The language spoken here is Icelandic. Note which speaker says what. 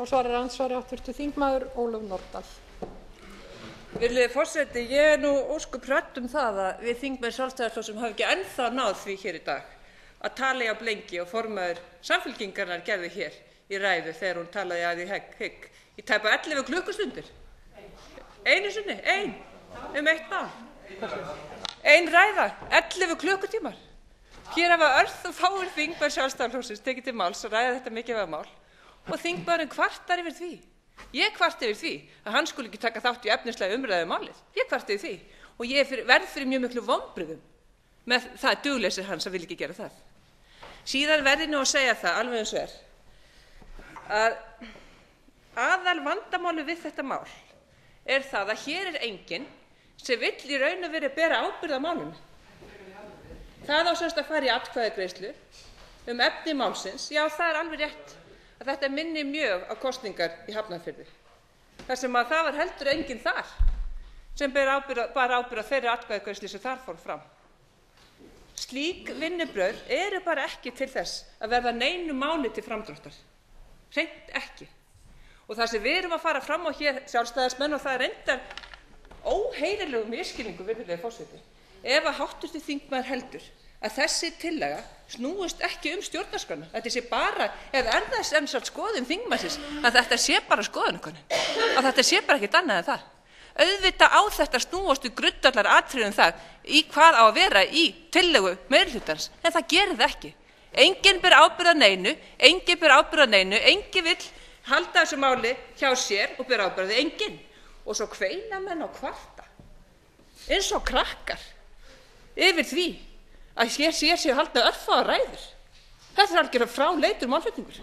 Speaker 1: svarar andsvari hv. þingmaður Ólöf Nordal.
Speaker 2: Virðulegi forseti, ég nú ósköp hrædd það að við þingmenn Sjálfstæðisflokksins hafi ekki ennþá náð því hér í dag að tala jafn lengi og formaður Samfylkingarinnar gerði hér í ræðu þegar hún talaði að hygg í tæpa 11 klukkustundir. Einu sinni, eitt mál. Ein ræða, 11 klukkutímar. Hér hafa og fáir þingmenn Sjálfstæðisflokksins tekið til máls og ræða þetta mikilvæga mál og þingmaðurinn kvartar yfir því. Ég kvarta yfir því að hann skuli ekki taka þátt í efnislega umræðu málið. Ég kvarta yfir því og ég verð fyrir mjög miklu vonbrigðum með það dugleysi hans að vilja ekki gera það. Síðan verð ég nú að segja það alveg eins og að aðal vandamáli við þetta mál það að hér enginn sem vill í raun og veru bera ábyrgð á málinu. Það á semst að fara í atkvæðagreiðslu efni málsins. Já, það alveg rétt að þetta minnir mjög á kosningar í Hafnarfirði. Þar sem að það var heldur enginn þar sem bar ábyrgð á þeirri atkvæðagreiðslu sem þar fór fram. Slík vinnubrögð eru bara ekki til þess að verða neinu máli til framdráttar. Hreint ekki. Og það sem við erum að fara fram á hér, Sjálfstæðismenn, og það reyndar óheyrilegur misskilningur, virðulegi forseti, ef að hv. þingmaður heldur að þessi tillaga snúist ekki stjórnarskrána. Þetta sé bara, eða það sem sagt skoðun þingmannsins, að þetta sé bara skoðanakönnun, að þetta sé bara ekkert annað en það. Auðvitað á þetta snúast grundvallaratriði það í hvað á að vera í tillögu meirihlutans, en það gerir það ekki. Enginn ber ábyrgð á neinu, enginn vill halda þessu máli hjá sér og ber ábyrgð, enginn. Og svo kveina menn á kvarta, eins og krakkar, yfir því að hér séu haldnar örfáar ræður. Þetta algjörlega fráleitur málflutningur.